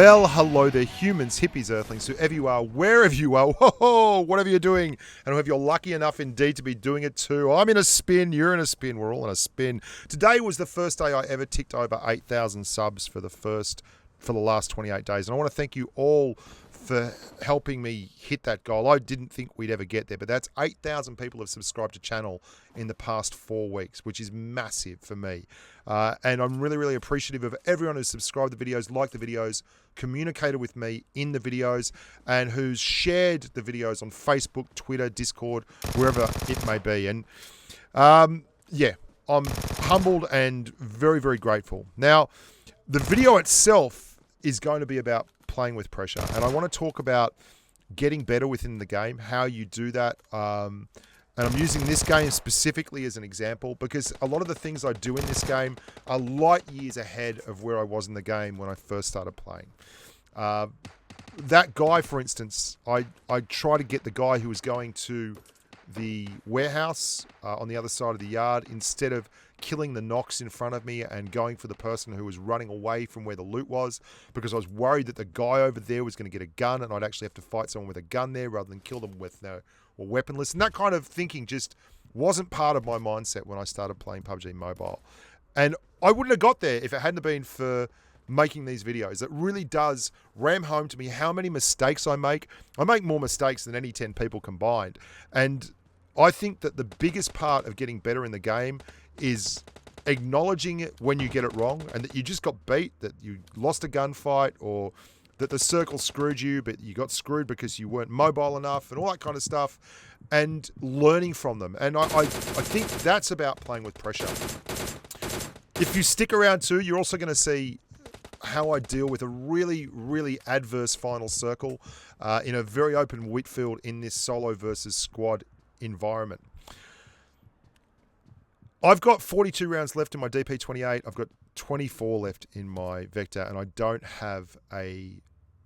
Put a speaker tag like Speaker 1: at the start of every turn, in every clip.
Speaker 1: Well, hello there, humans, hippies, earthlings, whoever you are, wherever you are, whatever you're doing, and if you're lucky enough indeed to be doing it too. I'm in a spin, you're in a spin, we're all in a spin. Today was the first day I ever ticked over 8,000 subs for the last 28 days, and I want to thank you all for helping me hit that goal. I didn't think we'd ever get there, but that's 8,000 people have subscribed to channel in the past 4 weeks, which is massive for me. And I'm really, really appreciative of everyone who's subscribed to the videos, liked the videos, communicated with me in the videos, and who's shared the videos on Facebook, Twitter, Discord, wherever it may be. And yeah, I'm humbled and very, very grateful. Now, the video itself is going to be about playing with pressure, and I want to talk about getting better within the game, how you do that. And I'm using this game specifically as an example because a lot of the things I do in this game are light years ahead of where I was in the game when I first started playing. That guy, for instance, I try to get the guy who was going to the warehouse on the other side of the yard instead of killing the knocks in front of me and going for the person who was running away from where the loot was, because I was worried that the guy over there was going to get a gun and I'd actually have to fight someone with a gun there rather than kill them with or weaponless. And that kind of thinking just wasn't part of my mindset when I started playing PUBG Mobile. And I wouldn't have got there if it hadn't been for making these videos. It really does ram home to me how many mistakes I make. I make more mistakes than any 10 people combined. And I think that the biggest part of getting better in the game is acknowledging it when you get it wrong and that you just got beat, that you lost a gunfight, or that the circle screwed you, but you got screwed because you weren't mobile enough and all that kind of stuff, and learning from them. And I think that's about playing with pressure. If you stick around too, you're also going to see how I deal with a really, really adverse final circle in a very open wheat field in this solo versus squad environment. I've got 42 rounds left in my DP28. I've got 24 left in my Vector, and I don't have an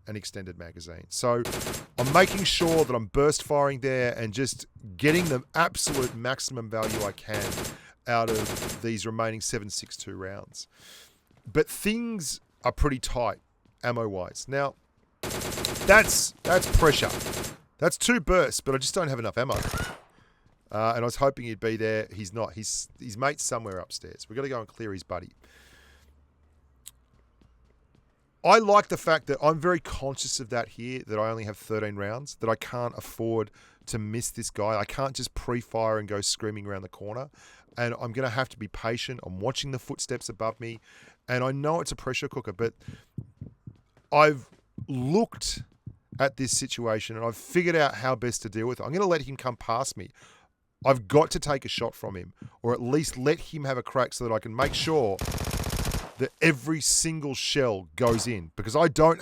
Speaker 1: extended magazine. So I'm making sure that I'm burst firing there and just getting the absolute maximum value I can out of these remaining 7.62 rounds. But things are pretty tight ammo-wise. Now, that's pressure. That's 2 bursts, but I just don't have enough ammo. And I was hoping he'd be there. He's not. His mate's somewhere upstairs. We've got to go and clear his buddy. I like the fact that I'm very conscious of that here, that I only have 13 rounds, that I can't afford to miss this guy. I can't just pre-fire and go screaming around the corner. And I'm going to have to be patient. I'm watching the footsteps above me. And I know it's a pressure cooker, but I've looked at this situation and I've figured out how best to deal with it. I'm going to let him come past me. I've got to take a shot from him, or at least let him have a crack so that I can make sure that every single shell goes in, because I've got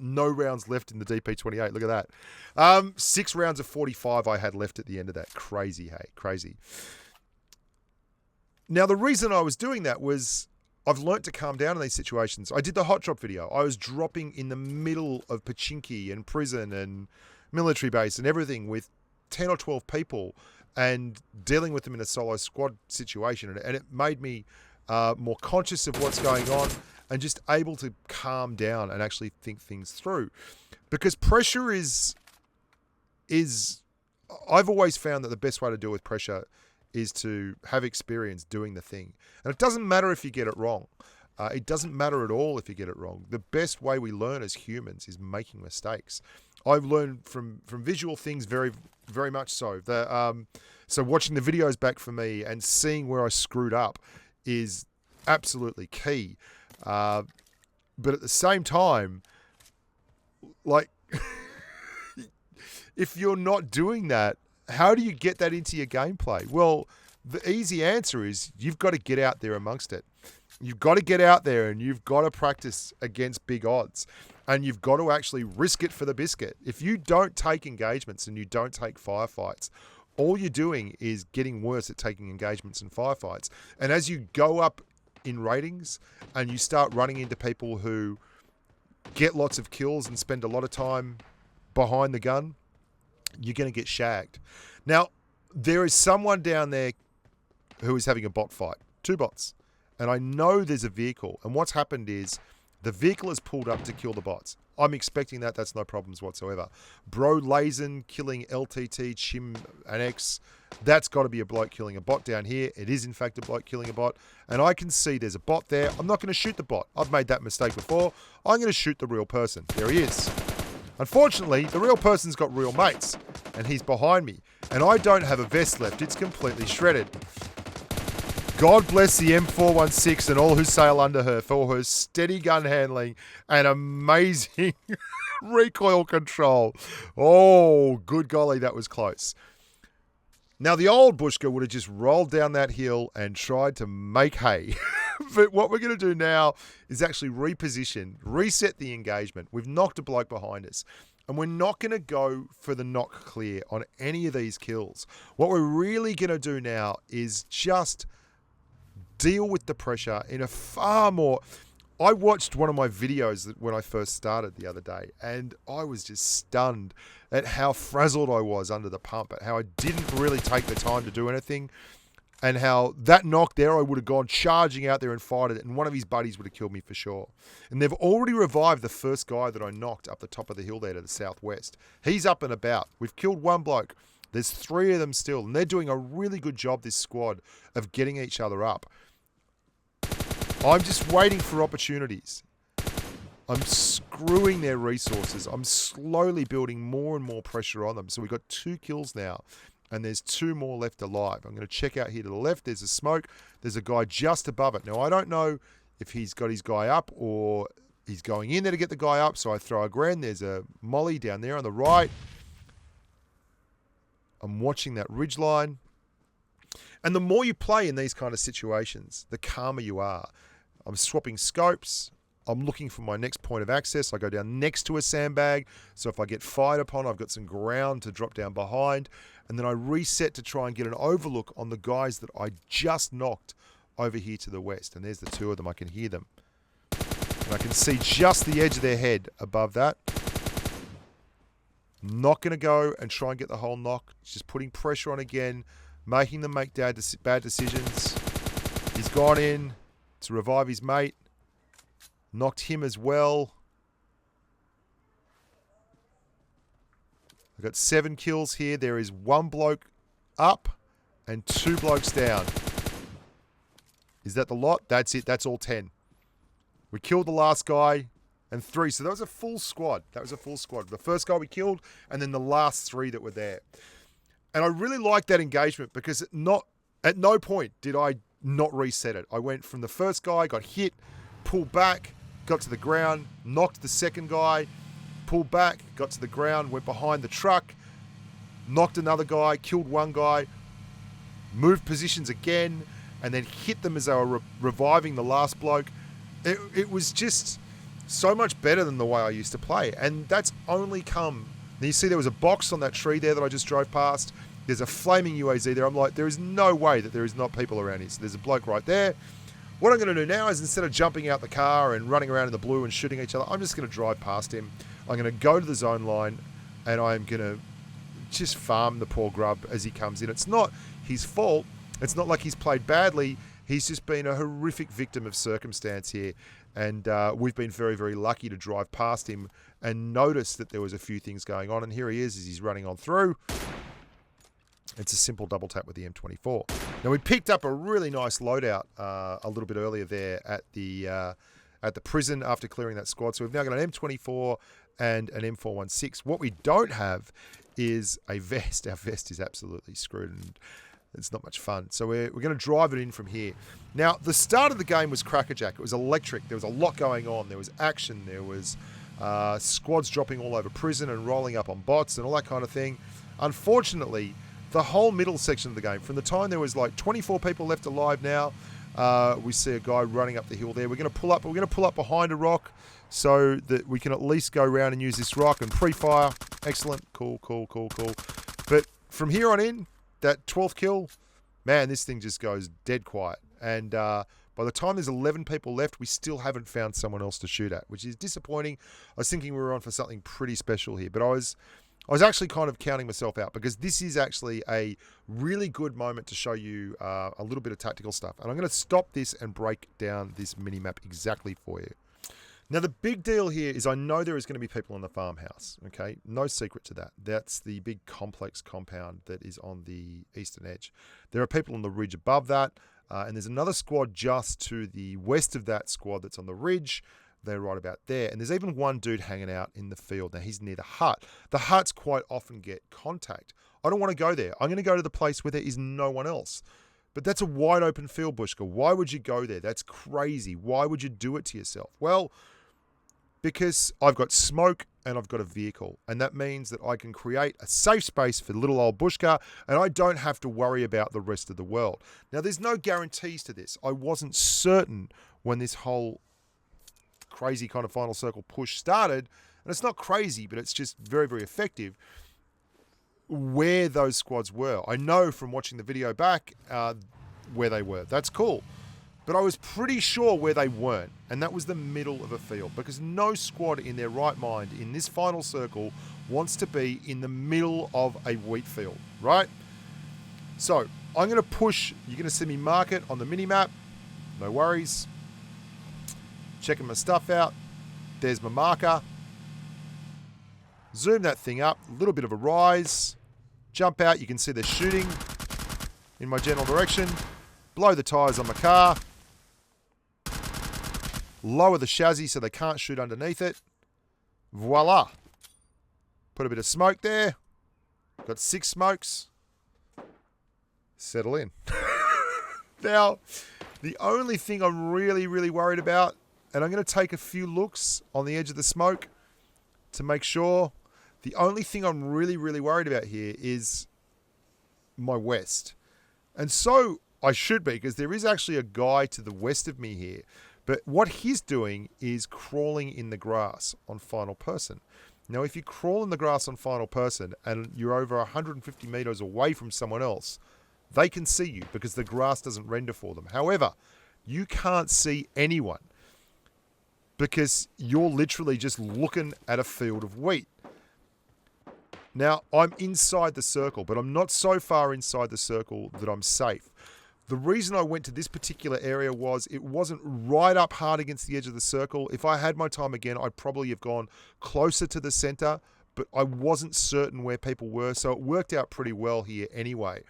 Speaker 1: no rounds left in the DP28. Look at that. 6 rounds of 45 I had left at the end of that. Crazy, hey, crazy. Now, the reason I was doing that was I've learnt to calm down in these situations. I did the hot drop video. I was dropping in the middle of Pachinki and prison and military base and everything with 10 or 12 people and dealing with them in a solo squad situation. And it made me more conscious of what's going on and just able to calm down and actually think things through. Because pressure is I've always found that the best way to deal with pressure is to have experience doing the thing. And it doesn't matter if you get it wrong. It doesn't matter at all if you get it wrong. The best way we learn as humans is making mistakes. I've learned from visual things very, very much so. So watching the videos back for me and seeing where I screwed up is absolutely key. But at the same time, like, if you're not doing that, how do you get that into your gameplay? Well, the easy answer is you've got to get out there amongst it. You've got to get out there and you've got to practice against big odds. And you've got to actually risk it for the biscuit. If you don't take engagements and you don't take firefights, all you're doing is getting worse at taking engagements and firefights. And as you go up in ratings and you start running into people who get lots of kills and spend a lot of time behind the gun, you're going to get shagged. Now, there is someone down there who is having a bot fight. 2 bots. And I know there's a vehicle. And what's happened is The vehicle is pulled up to kill the bots. I'm expecting that. That's no problems whatsoever. Bro Lazen killing LTT, Chim, and X. That's got to be a bloke killing a bot down here. It is, in fact, a bloke killing a bot. And I can see there's a bot there. I'm not going to shoot the bot. I've made that mistake before. I'm going to shoot the real person. There he is. Unfortunately, the real person's got real mates. And he's behind me. And I don't have a vest left. It's completely shredded. God bless the M416 and all who sail under her for her steady gun handling and amazing recoil control. Oh, good golly, that was close. Now, the old Bushka would have just rolled down that hill and tried to make hay. But what we're going to do now is actually reposition, reset the engagement. We've knocked a bloke behind us. And we're not going to go for the knock clear on any of these kills. What we're really going to do now is just deal with the pressure in a far more... I watched one of my videos when I first started the other day, and I was just stunned at how frazzled I was under the pump, at how I didn't really take the time to do anything, and how that knock there, I would have gone charging out there and fired it, and one of his buddies would have killed me for sure. And they've already revived the first guy that I knocked up the top of the hill there to the southwest. He's up and about. We've killed one bloke. There's 3 of them still, and they're doing a really good job, this squad, of getting each other up. I'm just waiting for opportunities. I'm screwing their resources. I'm slowly building more and more pressure on them. So we've got 2 kills now, and there's 2 more left alive. I'm going to check out here to the left. There's a smoke. There's a guy just above it. Now, I don't know if he's got his guy up or he's going in there to get the guy up, so I throw a grenade. There's a molly down there on the right. I'm watching that ridge line. And the more you play in these kind of situations, the calmer you are. I'm swapping scopes. I'm looking for my next point of access. I go down next to a sandbag. So if I get fired upon, I've got some ground to drop down behind. And then I reset to try and get an overlook on the guys that I just knocked over here to the west. And there's the 2 of them. I can hear them. And I can see just the edge of their head above that. Not going to go and try and get the whole knock. Just putting pressure on again. Making them make bad decisions. He's gone in to revive his mate. Knocked him as well. I've got 7 kills here. There is 1 bloke up and 2 blokes down. Is that the lot? That's it. That's all 10. We killed the last guy and 3. So that was a full squad. That was a full squad. The first guy we killed and then the last 3 that were there. And I really like that engagement because at no point did I not reset it. I went from the first guy, got hit, pulled back, got to the ground, knocked the second guy, pulled back, got to the ground, went behind the truck, knocked another guy, killed 1 guy, moved positions again, and then hit them as they were reviving the last bloke. It was just so much better than the way I used to play. And that's only come... Now you see there was a box on that tree there that I just drove past. There's a flaming UAZ there. I'm like, there is no way that there is not people around here. So there's a bloke right there. What I'm going to do now is instead of jumping out the car and running around in the blue and shooting each other, I'm just going to drive past him. I'm going to go to the zone line and I'm going to just farm the poor grub as he comes in. It's not his fault. It's not like he's played badly. He's just been a horrific victim of circumstance here. And we've been very, very lucky to drive past him and notice that there was a few things going on. And here he is as he's running on through. It's a simple double tap with the M24. Now, we picked up a really nice loadout a little bit earlier there at the prison after clearing that squad. So we've now got an M24 and an M416. What we don't have is a vest. Our vest is absolutely screwed and it's not much fun. So we're going to drive it in from here. Now, the start of the game was crackerjack. It was electric. There was a lot going on. There was action. There was squads dropping all over prison and rolling up on bots and all that kind of thing. Unfortunately, the whole middle section of the game, from the time there was like 24 people left alive now, we see a guy running up the hill there. We're going to pull up. We're going to pull up behind a rock so that we can at least go around and use this rock and pre-fire. Excellent. Cool. But from here on in, that 12th kill, man, this thing just goes dead quiet. And by the time there's 11 people left, we still haven't found someone else to shoot at, which is disappointing. I was thinking we were on for something pretty special here, but I was actually kind of counting myself out because this is actually a really good moment to show you a little bit of tactical stuff. And I'm going to stop this and break down this mini-map exactly for you. Now, the big deal here is I know there is going to be people in the farmhouse, okay? No secret to that. That's the big complex compound that is on the eastern edge. There are people on the ridge above that, and there's another squad just to the west of that squad that's on the ridge. They're right about there. And there's even one dude hanging out in the field. Now, he's near the hut. The huts quite often get contact. I don't want to go there. I'm going to go to the place where there is no one else. But that's a wide open field, Bushka. Why would you go there? That's crazy. Why would you do it to yourself? Well, because I've got smoke and I've got a vehicle. And that means that I can create a safe space for little old Bushka, and I don't have to worry about the rest of the world. Now, there's no guarantees to this. I wasn't certain when this whole crazy kind of final circle push started, and it's not crazy, but it's just very, very effective, where those squads were. I know from watching the video back where they were. That's cool. But I was pretty sure where they weren't, and that was the middle of a field, because no squad in their right mind in this final circle wants to be in the middle of a wheat field, right? So I'm going to push. You're going to see me mark it on the mini-map. No worries. Checking my stuff out. There's my marker. Zoom that thing up. A little bit of a rise. Jump out. You can see they're shooting in my general direction. Blow the tyres on my car. Lower the chassis so they can't shoot underneath it. Voila. Put a bit of smoke there. Got 6 smokes. Settle in. Now, the only thing I'm really, really worried about, and I'm going to take a few looks on the edge of the smoke to make sure. The only thing I'm really, really worried about here is my west. And so I should be, because there is actually a guy to the west of me here. But what he's doing is crawling in the grass on final person. Now, if you crawl in the grass on final person and you're over 150 meters away from someone else, they can see you because the grass doesn't render for them. However, you can't see anyone because you're literally just looking at a field of wheat. Now, I'm inside the circle, but I'm not so far inside the circle that I'm safe. The reason I went to this particular area was it wasn't right up hard against the edge of the circle. If I had my time again, I'd probably have gone closer to the center, but I wasn't certain where people were, so it worked out pretty well here anyway.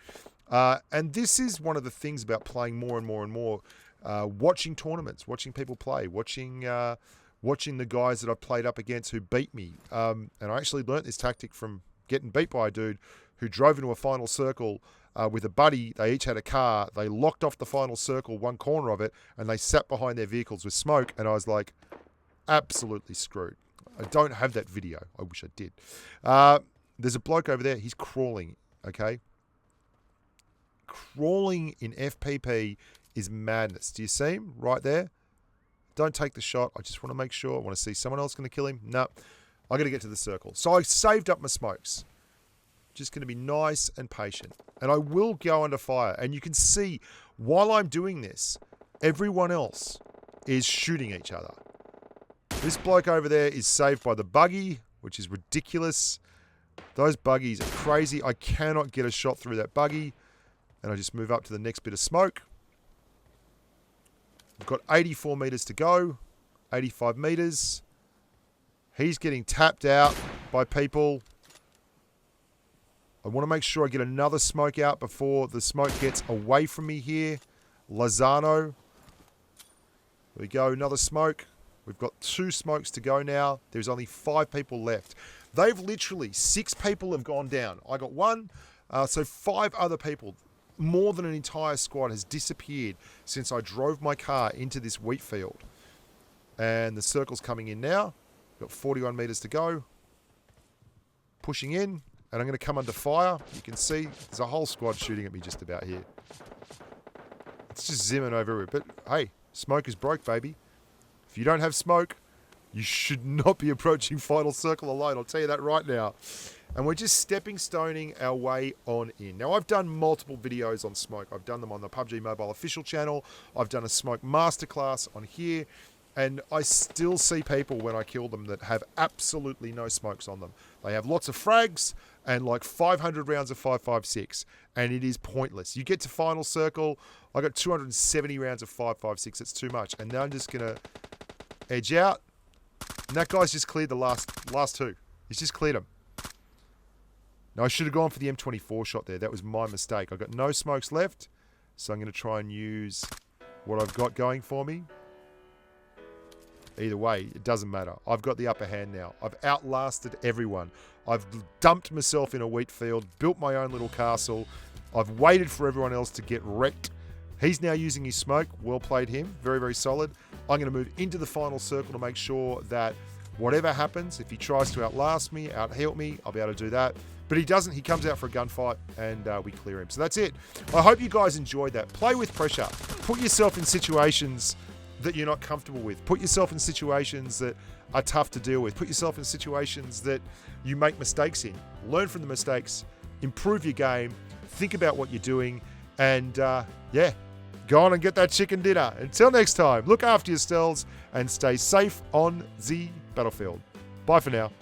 Speaker 1: And this is one of the things about playing more and more and more, watching tournaments, watching people play, watching the guys that I've played up against who beat me. And I actually learnt this tactic from getting beat by a dude who drove into a final circle with a buddy. They each had a car. They locked off the final circle, one corner of it, and they sat behind their vehicles with smoke. And I was like, absolutely screwed. I don't have that video. I wish I did. There's a bloke over there. He's crawling, okay? Crawling in FPP is madness. Do you see him right there? Don't take the shot. I just want to make sure. I want to see someone else going to kill him. No, I got to get to the circle. So I saved up my smokes. Just going to be nice and patient. And I will go under fire. And you can see, while I'm doing this, everyone else is shooting each other. This bloke over there is saved by the buggy, which is ridiculous. Those buggies are crazy. I cannot get a shot through that buggy. And I just move up to the next bit of smoke. I've got 84 meters to go. 85 meters. He's getting tapped out by people. I want to make sure I get another smoke out before the smoke gets away from me here. Lozano. There we go, another smoke. We've got 2 smokes to go now. There's only 5 people left. They've literally, 6 people have gone down. I got 1, so 5 other people. More than an entire squad has disappeared since I drove my car into this wheat field. And the circle's coming in now. Got 41 meters to go. Pushing in. And I'm going to come under fire. You can see there's a whole squad shooting at me just about here. It's just zimming over it. But hey, smoke is broke, baby. If you don't have smoke, you should not be approaching final circle alone. I'll tell you that right now. And we're just stepping stoning our way on in. Now, I've done multiple videos on smoke. I've done them on the PUBG Mobile official channel. I've done a smoke masterclass on here. And I still see people when I kill them that have absolutely no smokes on them. They have lots of frags and like 500 rounds of 5.56, and it is pointless. You get to final circle, I got 270 rounds of 5.56. It's too much. And now I'm just going to edge out, And that guy's just cleared the last two. He's just cleared them. Now, I should have gone for the M24 shot there. That was my mistake. I've got no smokes left, so I'm going to try and use what I've got going for me. Either way, it doesn't matter. I've got the upper hand now. I've outlasted everyone. I've dumped myself in a wheat field, built my own little castle. I've waited for everyone else to get wrecked. He's now using his smoke. Well played him. Very, very solid. I'm going to move into the final circle to make sure that whatever happens, if he tries to outlast me, out-heal me, I'll be able to do that. But he doesn't. He comes out for a gunfight, and we clear him. So that's it. I hope you guys enjoyed that. Play with pressure. Put yourself in situations that you're not comfortable with. Put yourself in situations that are tough to deal with. Put yourself in situations that you make mistakes in. Learn from the mistakes. Improve your game. Think about what you're doing. And, yeah, go on and get that chicken dinner. Until next time, look after yourselves and stay safe on the battlefield. Bye for now.